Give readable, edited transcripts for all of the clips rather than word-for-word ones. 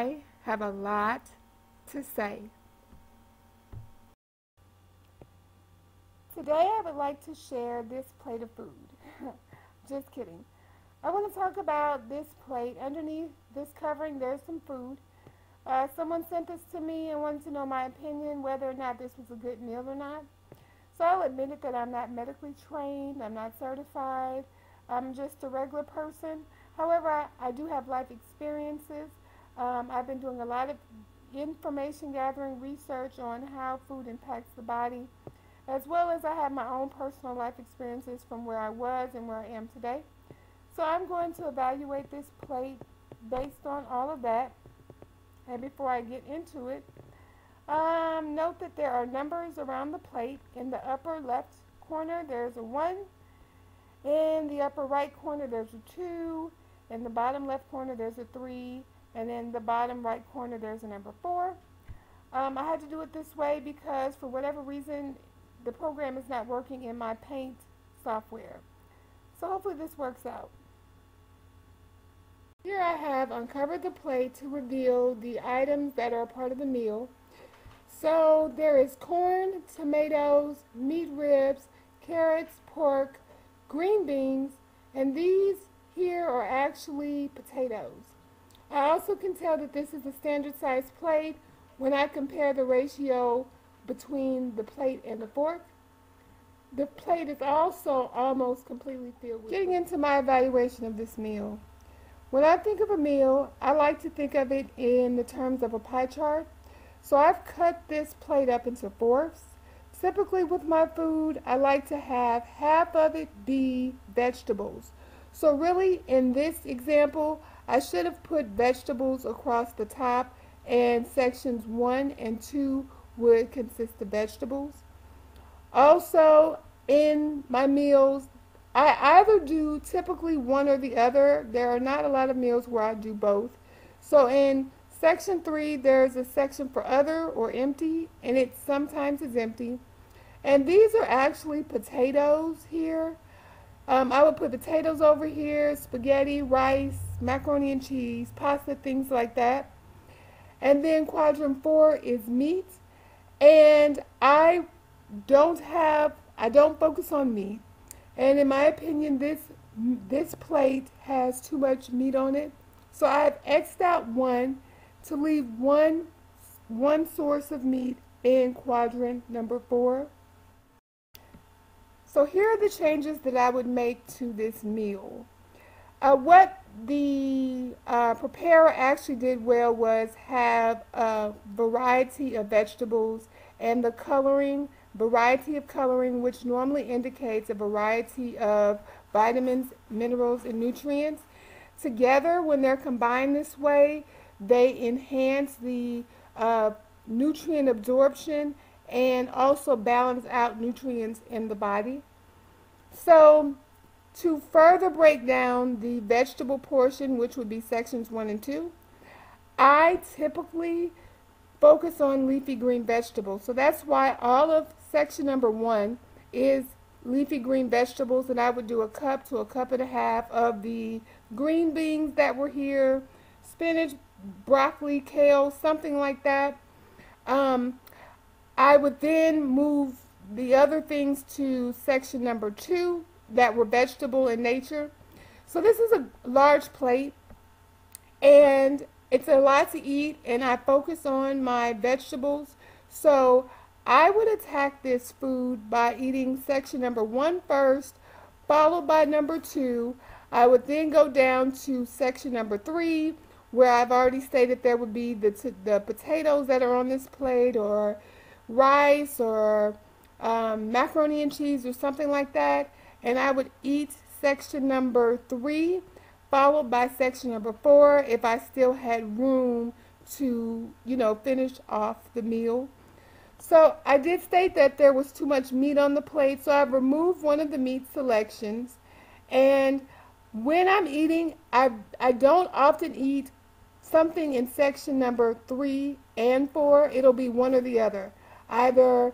I have a lot to say. Today I would like to share this plate of food. Just kidding. I want to talk about this plate. Underneath this covering there's some food. Someone sent this to me and wanted to know my opinion whether or not this was a good meal or not. So I'll admit it that I'm not medically trained, I'm not certified, I'm just a regular person. However, I do have life experiences. I've been doing a lot of information gathering research on how food impacts the body, as well as I have my own personal life experiences from where I was and where I am today. So I'm going to evaluate this plate based on all of that. And before I get into it, note that there are numbers around the plate. In the upper left corner there's a 1. In the upper right corner there's a 2. In the bottom left corner there's a 3. And in the bottom right corner there's a number 4. I had to do it this way because for whatever reason the program is not working in my Paint software. So hopefully this works out. Here I have uncovered the plate to reveal the items that are a part of the meal. So there is corn, tomatoes, meat ribs, carrots, pork, green beans, and these here are actually potatoes. I also can tell that this is a standard size plate when I compare the ratio between the plate and the fork. The plate is also almost completely filled with food. Getting into my evaluation of this meal. When I think of a meal, I like to think of it in the terms of a pie chart. So I've cut this plate up into fourths. Typically with my food, I like to have half of it be vegetables. So really in this example, I should have put vegetables across the top, and sections 1 and 2 would consist of vegetables. Also in my meals, I either do typically one or the other. There are not a lot of meals where I do both. So in section 3, there's a section for other or empty, and it sometimes is empty. And these are actually potatoes here. I would put potatoes over here, spaghetti, rice, macaroni and cheese, pasta, things like that. And then quadrant 4 is meat. And I don't focus on meat. And in my opinion, this plate has too much meat on it. So I've X'd out 1 to leave one source of meat in quadrant number 4. So here are the changes that I would make to this meal. What the preparer actually did well was have a variety of vegetables, and the coloring, variety of coloring, which normally indicates a variety of vitamins, minerals, and nutrients. Together, when they're combined this way, they enhance the nutrient absorption and also balance out nutrients in the body. So to further break down the vegetable portion, which would be sections 1 and 2, I typically focus on leafy green vegetables. So that's why all of section number 1 is leafy green vegetables, and I would do a cup to a cup and a half of the green beans that were here, spinach, broccoli, kale, something like that. I would then move the other things to section number 2 that were vegetable in nature. So this is a large plate, and it's a lot to eat, and I focus on my vegetables. So I would attack this food by eating section number 1 first, followed by number 2. I would then go down to section number 3, where I've already stated there would be the potatoes that are on this plate, or rice, or macaroni and cheese, or something like that. And I would eat section number 3, followed by section number 4 if I still had room to, finish off the meal. So I did state that there was too much meat on the plate, so I've removed one of the meat selections. And when I'm eating, I don't often eat something in section number 3 and 4. It'll be one or the other. Either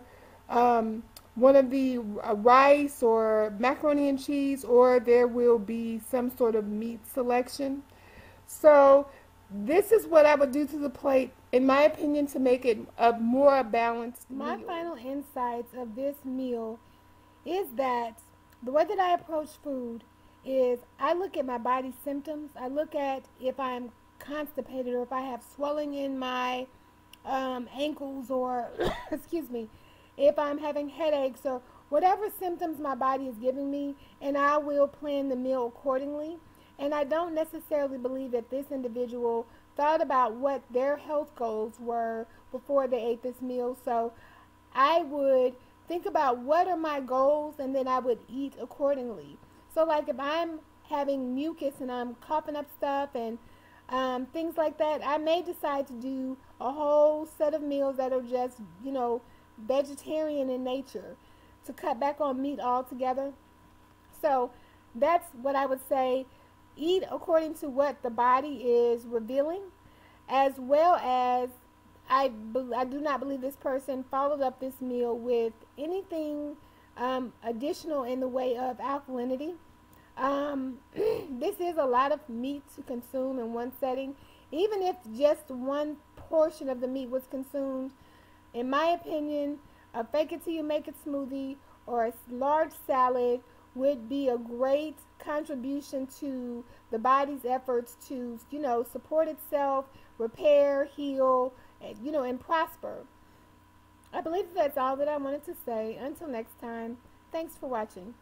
one of the rice or macaroni and cheese, or there will be some sort of meat selection. So this is what I would do to the plate, in my opinion, to make it a more balanced My meal. final insights of this meal is that the way that I approach food is I look at my body's symptoms. I look at if I'm constipated or if I have swelling in my ankles or, excuse me, if I'm having headaches or whatever symptoms my body is giving me, and I will plan the meal accordingly. And I don't necessarily believe that this individual thought about what their health goals were before they ate this meal. So I would think about what are my goals and then I would eat accordingly. So, like if I'm having mucus and I'm coughing up stuff and things like that, I may decide to do a whole set of meals that are just, vegetarian in nature to cut back on meat altogether. So, that's what I would say. Eat according to what the body is revealing, as well as I do not believe this person followed up this meal with anything additional in the way of alkalinity. This is a lot of meat to consume in one setting. Even if just one portion of the meat was consumed, in my opinion, a fake it till you make it smoothie or a large salad would be a great contribution to the body's efforts to, support itself, repair, heal, and prosper. I believe that's all that I wanted to say. Until next time, thanks for watching.